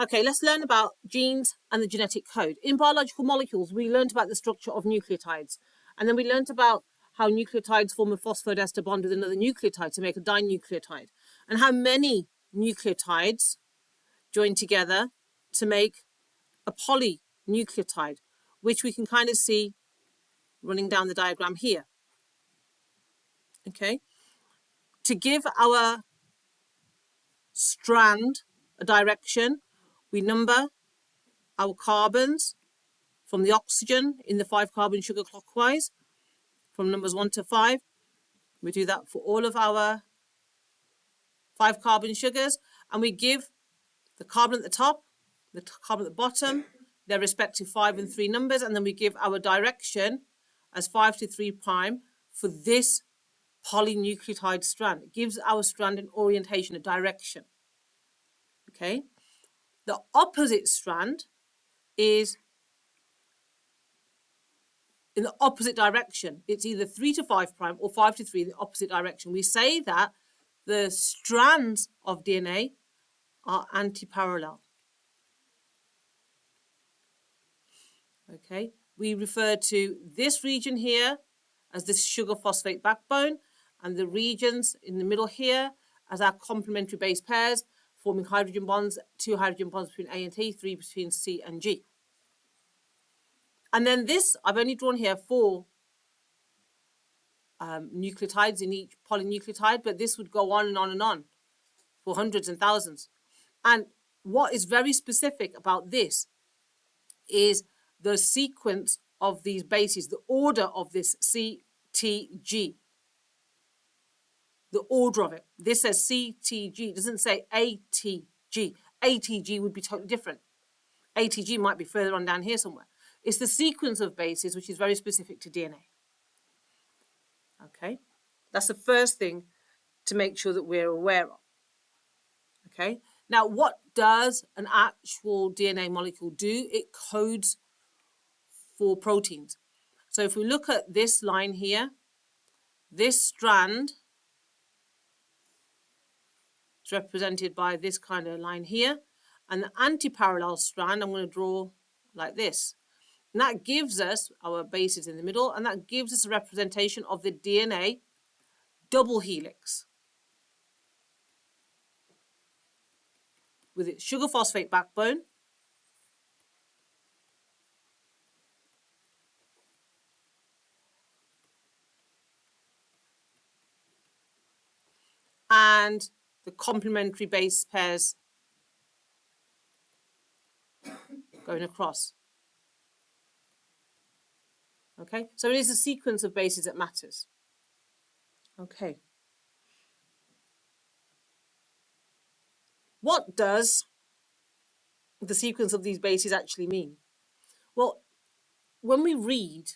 Okay, let's learn about genes and the genetic code. In biological molecules, we learned about the structure of nucleotides. And then we learned about how nucleotides form a phosphodiester bond with another nucleotide to make a dinucleotide. And how many nucleotides join together to make a polynucleotide, which we can kind of see running down the diagram here. Okay. To give our strand a direction, we number our carbons from the oxygen in the 5-carbon sugar clockwise, from numbers 1 to 5. We do that for all of our 5-carbon sugars, and we give the carbon at the top, the carbon at the bottom, their respective 5 and 3 numbers, and then we give our direction as 5 to 3 prime for this polynucleotide strand. It gives our strand an orientation, a direction. Okay? The opposite strand is in the opposite direction. It's either 3 to 5 prime or 5 to 3 in the opposite direction. We say that the strands of DNA are antiparallel. Okay, we refer to this region here as the sugar phosphate backbone, and the regions in the middle here as our complementary base pairs, forming hydrogen bonds, 2 hydrogen bonds between A and T, 3 between C and G. And then this, I've only drawn here 4 nucleotides in each polynucleotide, but this would go on and on and on for hundreds and thousands. And what is very specific about this is the sequence of these bases, the order of this CTG, the order of it. This says CTG, it doesn't say ATG. ATG would be totally different. ATG might be further on down here somewhere. It's the sequence of bases which is very specific to DNA. Okay, that's the first thing to make sure that we're aware of. Okay, now what does an actual DNA molecule do? It codes for proteins. So if we look at this line here, this strand is represented by this kind of line here, and the antiparallel strand I'm going to draw like this. And that gives us our bases in the middle, and that gives us a representation of the DNA double helix with its sugar phosphate backbone, and the complementary base pairs going across. Okay, so it is the sequence of bases that matters. Okay. What does the sequence of these bases actually mean? Well, when we read,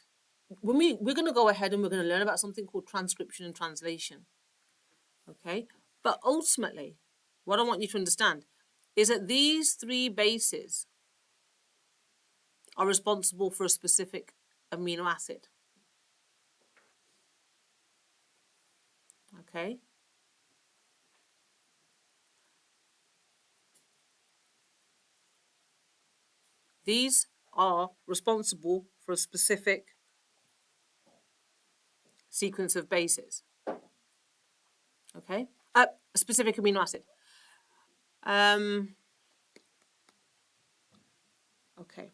we're going to go ahead and we're going to learn about something called transcription and translation. Okay, but ultimately, what I want you to understand is that these 3 bases are responsible for a specific amino acid. Okay. These are responsible for a specific sequence of bases. Okay, a specific amino acid. Okay.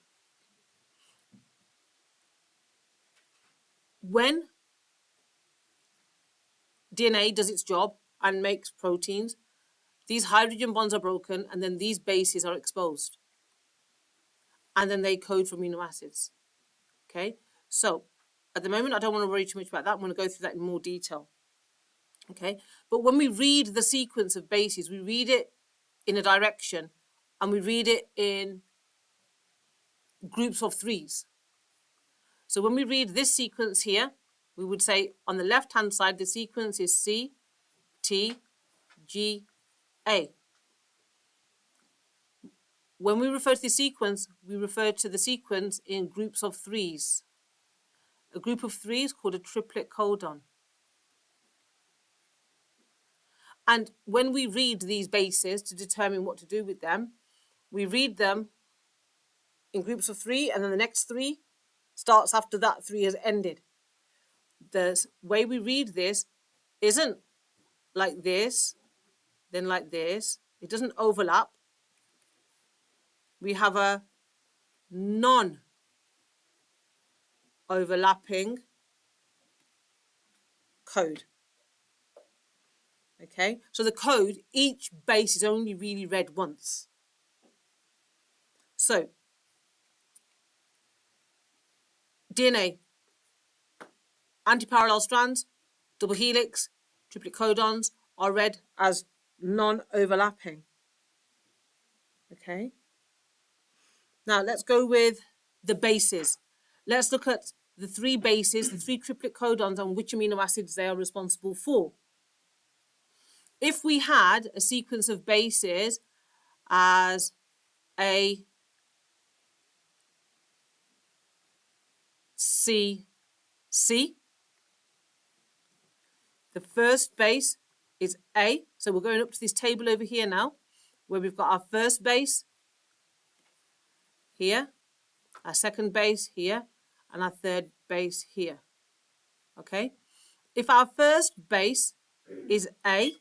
When DNA does its job and makes proteins, these hydrogen bonds are broken and then these bases are exposed. And then they code for amino acids. Okay, so at the moment I don't want to worry too much about that. I'm going to go through that in more detail. Okay, but when we read the sequence of bases, we read it in a direction and we read it in groups of 3s. So when we read this sequence here, we would say on the left-hand side, the sequence is C, T, G, A. When we refer to the sequence, we refer to the sequence in groups of 3s. A group of 3 is called a triplet codon. And when we read these bases to determine what to do with them, we read them in groups of 3, and then the next 3 starts after that 3 has ended. The way we read this isn't like this, then like this. It doesn't overlap. We have a non-overlapping code. Okay, so the code, each base is only really read once. So, DNA, anti-parallel strands, double helix, triplet codons are read as non-overlapping. Okay. Now let's go with the bases. Let's look at the 3 bases, the 3 triplet codons, and which amino acids they are responsible for. If we had a sequence of bases as A, C, C, the first base is A. So we're going up to this table over here now, where we've got our first base here, our second base here, and our third base here. Okay? If our first base is A,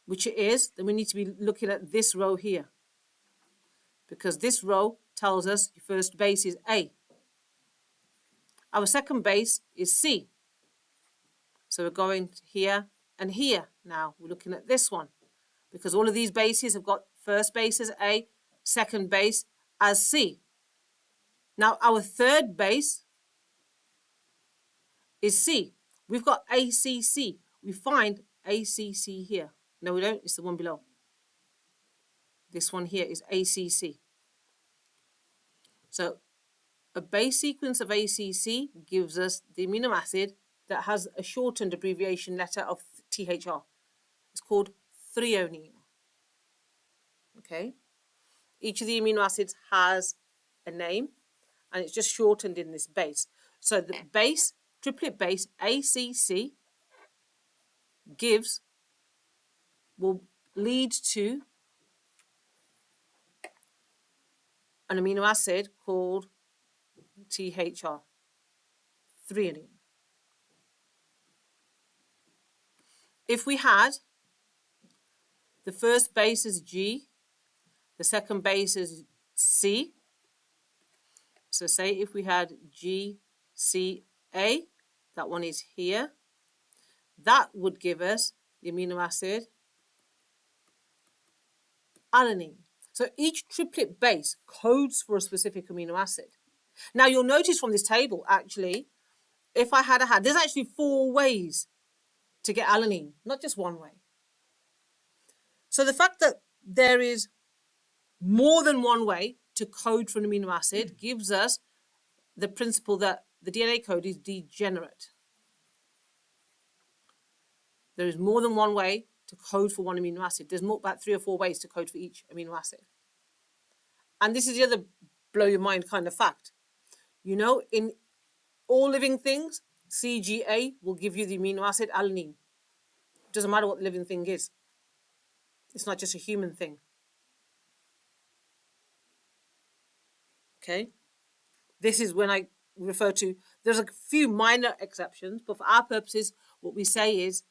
which it is, then we need to be looking at this row here, because this row tells us your first base is A. Our second base is C. So we're going here and here now. We're looking at this one, because all of these bases have got first base as A, second base as C. Now our third base is C. We've got ACC. We find ACC here. No, we don't. It's the one below. This one here is ACC. So a base sequence of ACC gives us the amino acid that has a shortened abbreviation letter of THR. It's called threonine. Okay. Each of the amino acids has a name, and it's just shortened in this base. So the base, triplet base ACC, will lead to an amino acid called THR, threonine. If we had the first base as G, the second base is C, so say if we had GCA, that one is here, that would give us the amino acid alanine. So each triplet base codes for a specific amino acid. Now you'll notice from this table, actually, if I had there's actually 4 ways to get alanine, not just one way. So the fact that there is more than one way to code for an amino acid gives us the principle that the DNA code is degenerate. There is more than one way to code for one amino acid. There's about 3 or 4 ways to code for each amino acid. And this is the other blow your mind kind of fact. You know, in all living things, CGA will give you the amino acid alanine. It doesn't matter what the living thing is. It's not just a human thing. Okay? This is when I refer to, there's a few minor exceptions, but for our purposes, what we say is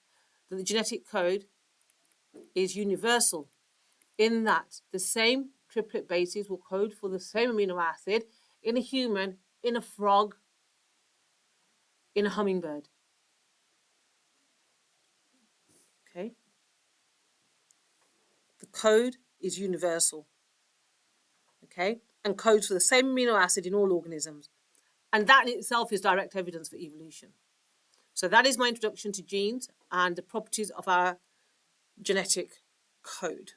that the genetic code is universal, in that the same triplet bases will code for the same amino acid in a human, in a frog, in a hummingbird. Okay? The code is universal. Okay? And codes for the same amino acid in all organisms. And that in itself is direct evidence for evolution. So that is my introduction to genes and the properties of our genetic code.